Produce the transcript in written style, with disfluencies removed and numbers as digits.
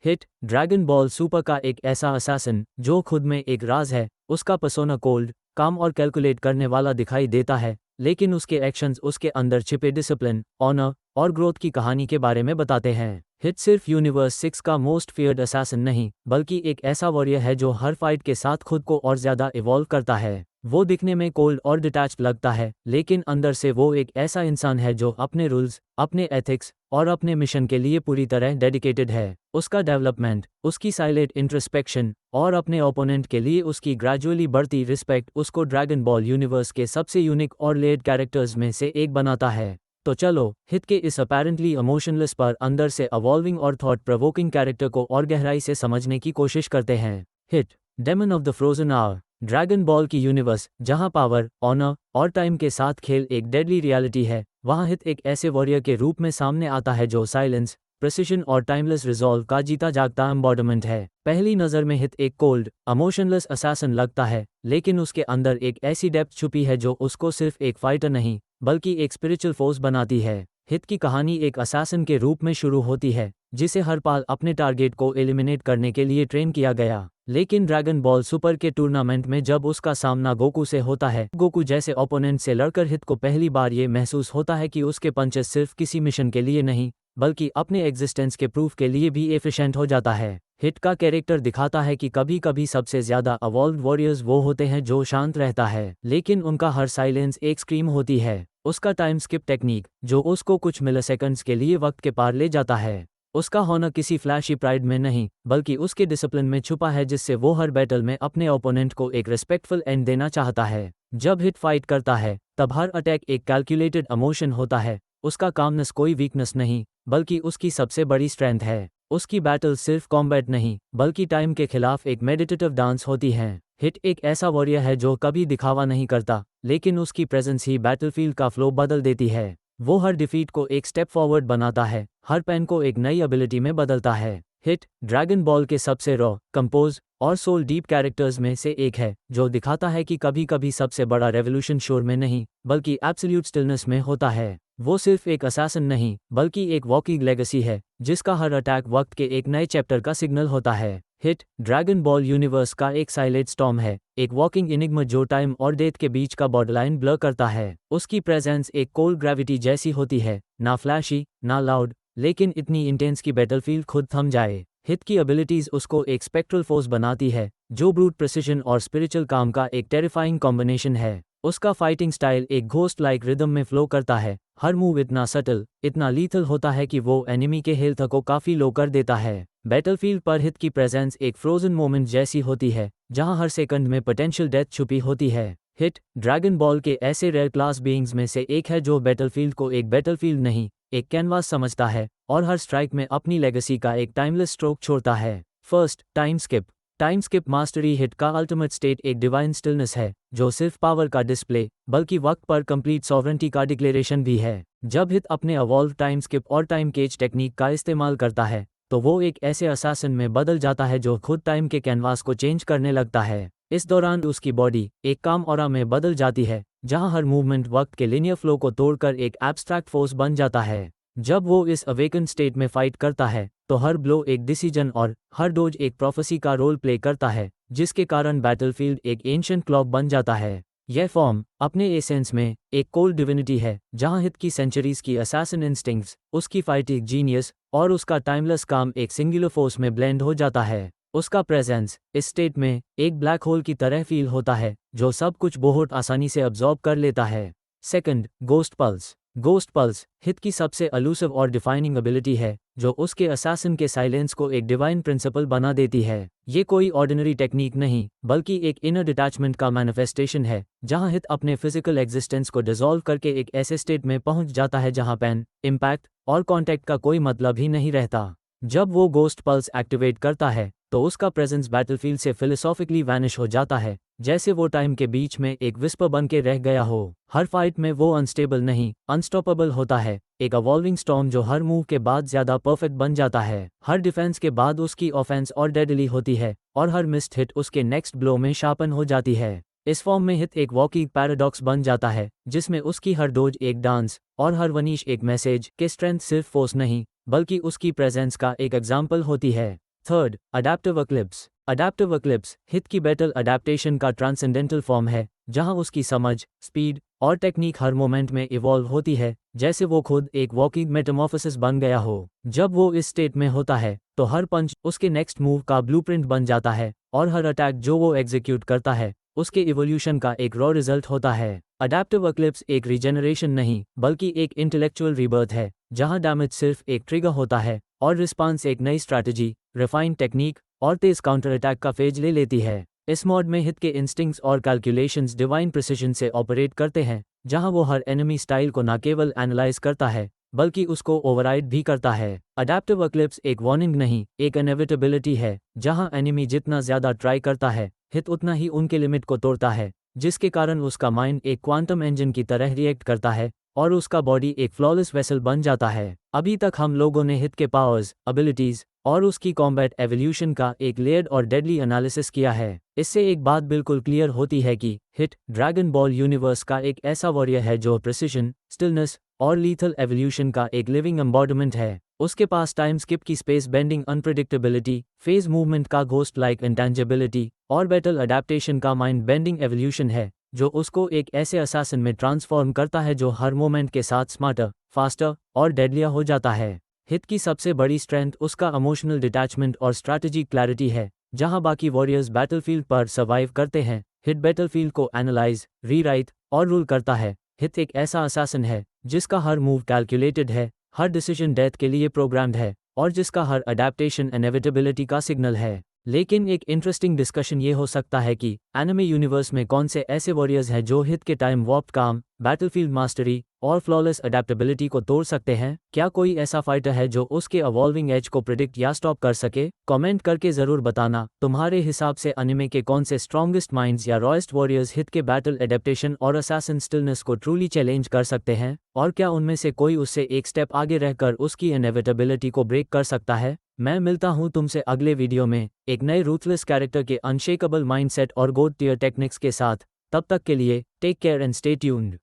Hit dragon ball super का एक ऐसा असैसिन जो खुद में एक राज है। उसका पर्सोना कोल्ड, काम और कैलकुलेट करने वाला दिखाई देता है, लेकिन उसके एक्शंस उसके अंदर छिपे डिसिप्लिन, ऑनर और ग्रोथ की कहानी के बारे में बताते हैं। हिट सिर्फ यूनिवर्स 6 का मोस्ट फियर्ड असैसिन नहीं, बल्कि एक ऐसा वॉरियर है जो हर फाइट के साथ खुद को और ज्यादा इवॉल्व करता है। वो दिखने में कोल्ड और डिटैच्ड लगता है, लेकिन अंदर से वो एक ऐसा इंसान है जो अपने रूल्स, अपने एथिक्स और अपने मिशन के लिए पूरी तरह डेडिकेटेड है। उसका डेवलपमेंट, उसकी साइलेंट इंट्रोस्पेक्शन और अपने ओपोनेंट के लिए उसकी ग्रेजुअली बढ़ती रिस्पेक्ट उसको ड्रैगन बॉल यूनिवर्स के सबसे यूनिक और लेयर्ड कैरेक्टर्स में से एक बनाता है। तो चलो हिट के इस अपेरेंटली इमोशनलेस पर अंदर से अवॉल्विंग और थॉट प्रोवोकिंग कैरेक्टर को और गहराई से समझने की कोशिश करते हैं। Hit demon of the frozen hour dragon ball की यूनिवर्स, जहां पावर, ऑनर और टाइम के साथ खेल एक डेडली रियलिटी है, वहां हिट एक ऐसे वॉरियर के रूप में सामने आता है जो साइलेंस, प्रिसिशन और टाइमलेस रिजॉल्व का जीता जागता एम्बॉडीमेंट है। पहली नज़र में हिट एक कोल्ड, इमोशनलेस असैसिन लगता है, लेकिन उसके अंदर एक ऐसी डेप्थ छुपी है जो उसको सिर्फ एक फाइटर नहीं, बल्कि एक स्पिरिचुअल फोर्स बनाती है। हिट की कहानी एक असैसिन के रूप में शुरू होती है, जिसे हर पाल अपने टारगेट को एलिमिनेट करने के लिए ट्रेन किया गया। लेकिन ड्रैगन बॉल सुपर के टूर्नामेंट में जब उसका सामना गोकू से होता है, गोकू जैसे ओपोनेंट से लड़कर हिट को पहली बार ये महसूस होता है कि उसके पंचेस सिर्फ किसी मिशन के लिए नहीं, बल्कि अपने एग्जिस्टेंस के प्रूफ के लिए भी एफिशिएंट हो जाता है। हिट का कैरेक्टर दिखाता है कि कभी कभी सबसे ज्यादा अवॉल्व्ड वॉरियर्स वो होते हैं जो शांत रहता है, लेकिन उनका हर साइलेंस एक स्क्रीम होती है। उसका टाइम स्किप टेक्निक, जो उसको कुछ मिलीसेकंड्स के लिए वक्त के पार ले जाता है। उसका हॉनर किसी फ्लैशी प्राइड में नहीं, बल्कि उसके डिसिप्लिन में छुपा है, जिससे वो हर बैटल में अपने ओपोनेंट को एक रिस्पेक्टफुल एंड देना चाहता है। जब हिट फाइट करता है, तब हर अटैक एक कैलकुलेटेड इमोशन होता है। उसका कामनेस कोई वीकनेस नहीं, बल्कि उसकी सबसे बड़ी स्ट्रेंथ है। उसकी बैटल सिर्फ कॉम्बैट नहीं, बल्कि टाइम के खिलाफ एक मेडिटेटिव डांस होती हैं। हिट एक ऐसा वॉरियर है जो कभी दिखावा नहीं करता, लेकिन उसकी प्रेजेंस ही बैटलफील्ड का फ्लो बदल देती है। वो हर डिफीट को एक स्टेप फॉरवर्ड बनाता है, हर पेन को एक नई एबिलिटी में बदलता है। हिट ड्रैगन बॉल के सबसे रॉ, कंपोज और सोल डीप कैरेक्टर्स में से एक है, जो दिखाता है कि कभी कभी सबसे बड़ा रेवोल्यूशन शोर में नहीं, बल्कि एब्सोल्यूट स्टिलनेस में होता है। वो सिर्फ एक असैसिन नहीं, बल्कि एक वॉकिंग लेगेसी है, जिसका हर अटैक वक्त के एक नए चैप्टर का सिग्नल होता है। हिट ड्रैगन बॉल यूनिवर्स का एक साइलेंट स्टॉर्म है, एक वॉकिंग इनिग्मा जो टाइम और डेथ के बीच का बॉर्डरलाइन ब्लर करता है। उसकी प्रेजेंस एक कोल्ड ग्रेविटी जैसी होती है, ना फ्लैशी ना लाउड, लेकिन इतनी इंटेंस की बैटलफील्ड खुद थम जाए। हिट की एबिलिटीज उसको एक स्पेक्ट्रल फोर्स बनाती है, जो ब्रूट प्रिसिशन और स्पिरिचुअल काम का एक टेरिफाइंग कॉम्बिनेशन है। उसका फाइटिंग स्टाइल एक घोस्ट लाइक रिदम में फ्लो करता है, हर मूव इतना सटल, इतना लीथल होता है कि वो एनिमी के हेल्थ को काफी लो कर देता है। बैटलफील्ड पर हिट की प्रेजेंस एक फ्रोजन मोमेंट जैसी होती है, जहां हर सेकंड में पोटेंशियल डेथ छुपी होती है। हिट ड्रैगन बॉल के ऐसे रेयर क्लास बीइंग्स में से एक है जो बैटलफील्ड को एक बैटलफील्ड नहीं, एक कैनवास समझता है, और हर स्ट्राइक में अपनी लेगेसी का एक टाइमलेस स्ट्रोक छोड़ता है। First, time skip. Time skip mastery. Hit का अल्टीमेट स्टेट एक डिवाइन स्टिलनेस है, जो सिर्फ पावर का डिस्प्ले, बल्कि वक्त पर कंप्लीट सॉवरेंटी का डिक्लेरेशन भी है। जब हिट अपने अवॉल्व टाइम स्किप और टाइम केज टेक्निक का इस्तेमाल करता है, तो वो एक ऐसे असैसिन में बदल जाता है जो खुद टाइम के कैनवास को चेंज करने लगता है। इस दौरान उसकी बॉडी एक काम ऑरा में बदल जाती है, जहां हर मूवमेंट वक्त के लिनियर फ्लो को तोड़कर एक एब्स्ट्रैक्ट फोर्स बन जाता है। जब वो इस अवेकन स्टेट में फाइट करता है, तो हर ब्लो एक डिसीजन और हर डोज एक प्रोफेसी का रोल प्ले करता है, जिसके कारण बैटलफील्ड एक एंशिएंट क्लॉक बन जाता है। यह फॉर्म अपने एसेंस में एक कोल्ड डिविनिटी है, जहां हिट की सेंचुरीज की असैसिन इंस्टिंक्ट्स, उसकी फाइटिंग जीनियस और उसका टाइमलेस काम एक सिंगुलर फोर्स में ब्लेंड हो जाता है। उसका प्रेजेंस इस स्टेट में एक ब्लैक होल की तरह फील होता है, जो सब कुछ बहुत आसानी से अब्जॉर्ब कर लेता है। Second, ghost pulse. Ghost pulse hit की सबसे अलूसिव और डिफाइनिंग एबिलिटी है, जो उसके असैसिन के साइलेंस को एक डिवाइन प्रिंसिपल बना देती है। ये कोई ऑर्डिनरी टेक्निक नहीं, बल्कि एक इनर डिटैचमेंट का मैनिफेस्टेशन है, जहां हिट अपने फिजिकल एग्जिस्टेंस को डिसॉल्व करके एक ऐसे स्टेट में पहुंच जाता है जहां पेन, इम्पैक्ट और कॉन्टैक्ट का कोई मतलब ही नहीं रहता। जब वो गोस्ट पल्स एक्टिवेट करता है, तो उसका प्रेजेंस बैटलफील्ड से फिलोसॉफिकली वैनिश हो जाता है, जैसे वो टाइम के बीच में एक विस्पर बन के रह गया हो। हर फाइट में वो अनस्टेबल नहीं, अनस्टॉपेबल होता है, एक अवॉल्विंग स्टॉर्म जो हर मूव के बाद ज्यादा परफेक्ट बन जाता है। हर डिफेंस के बाद उसकी ऑफेंस और डेडली होती है, और हर मिस्ड हिट उसके नेक्स्ट ब्लो में शार्पन हो जाती है। इस फॉर्म में हिट एक वॉकिंग पैराडॉक्स बन जाता है, जिसमें उसकी हर डोज एक डांस और हर वनीश एक मैसेज कि स्ट्रेंथ सिर्फ फोर्स नहीं, बल्कि उसकी प्रेजेंस का एक एग्जाम्पल होती है। Third, adaptive eclipse. Adaptive eclipse हित की बैटल अडैप्टेशन का ट्रांसेंडेंटल फॉर्म है, जहां उसकी समझ, स्पीड और टेक्निक हर मोमेंट में इवॉल्व होती है, जैसे वो खुद एक वॉकिंग मेटामॉर्फोसिस बन गया हो। जब वो इस स्टेट में होता है तो हर पंच उसके नेक्स्ट मूव का ब्लूप्रिंट बन जाता है और हर अटैक जो वो एग्जीक्यूट करता है उसके इवोल्यूशन का एक रॉ रिजल्ट होता है। अडैप्टिव एक्लिप्स एक रीजेनरेशन नहीं बल्कि एक इंटेलेक्चुअल रीबर्थ है, जहां डैमेज सिर्फ एक ट्रिगर होता है और रिस्पांस एक नई स्ट्रैटेजी, रिफाइंड टेक्निक और तेज काउंटर अटैक का फेज ले लेती है। इस मोड में हित के इंस्टिंक्ट्स और कैलकुलेशंस डिवाइन प्रिसिजन से ऑपरेट करते हैं, जहां वो हर एनिमी स्टाइल को न केवल एनालाइज करता है बल्कि उसको ओवरराइड भी करता है। अडैप्टिव एक्लिप्स एक वार्निंग नहीं, एक इनेविटेबिलिटी है, जहां एनिमी जितना ज्यादा ट्राई करता है हित उतना ही उनके लिमिट को तोड़ता है, जिसके कारण उसका माइंड एक क्वांटम इंजन की तरह रिएक्ट करता है और उसका बॉडी एक फ्लॉलेस वेसल बन जाता है। अभी तक हम लोगों ने हित के पावर्स, एबिलिटीज और उसकी कॉम्बैट एवोल्यूशन का एक लेयर्ड और डेडली एनालिसिस किया है। इससे एक बात बिल्कुल क्लियर होती है कि हिट ड्रैगन बॉल यूनिवर्स का एक ऐसा वॉरियर है जो प्रिसिशन, स्टिलनेस और लीथल एवोल्यूशन का एक लिविंग एम्बॉडीमेंट है। उसके पास टाइम स्किप की space bending unpredictability, phase movement का घोस्ट लाइक इंटेंजिबिलिटी और बैटल अडैप्टेशन का माइंड बेंडिंग एवोल्यूशन है, जो उसको एक ऐसे असैसिन में ट्रांसफॉर्म करता है जो हर मोमेंट के साथ स्मार्टर, फास्टर और डेडलियर हो जाता है। हित की सबसे बड़ी स्ट्रेंथ उसका इमोशनल डिटैचमेंट और स्ट्रैटेजी क्लैरिटी है। जहां बाकी वॉरियर्स बैटलफील्ड पर सर्वाइव करते हैं, हिट बैटलफील्ड को एनालाइज, रीराइट और रूल करता है। हित एक ऐसा असैसिन है जिसका हर मूव कैलकुलेटेड है, हर डिसीजन डेथ के लिए प्रोग्राम्ड है और जिसका हर अडैप्टेशन इनेविटेबिलिटी का सिग्नल है। लेकिन एक इंटरेस्टिंग डिस्कशन ये हो सकता है कि एनिमे यूनिवर्स में कौन से ऐसे वॉरियर्स हैं जो हित के टाइम वॉर्प्ड काम, बैटलफील्ड मास्टरी और फ्लॉलेस अडैप्टेबिलिटी को तोड़ सकते हैं। क्या कोई ऐसा फाइटर है जो उसके इवॉल्विंग एज को प्रिडिक्ट या स्टॉप कर सके? कमेंट करके जरूर बताना तुम्हारे हिसाब से एनिमे के कौन से स्ट्रॉन्गेस्ट माइंड्स या रॉयस्ट वॉरियर्स हित के बैटल एडेप्टेशन और असैसिन स्टिलनेस को ट्रूली चैलेंज कर सकते हैं, और क्या उनमें से कोई उससे एक स्टेप आगे रहकर उसकी इनेविटेबिलिटी को ब्रेक कर सकता है। मैं मिलता हूं तुमसे अगले वीडियो में एक नए रूथलेस कैरेक्टर के अनशेकेबल माइंडसेट और गोड टियर टेक्निक्स के साथ। तब तक के लिए take care and stay tuned.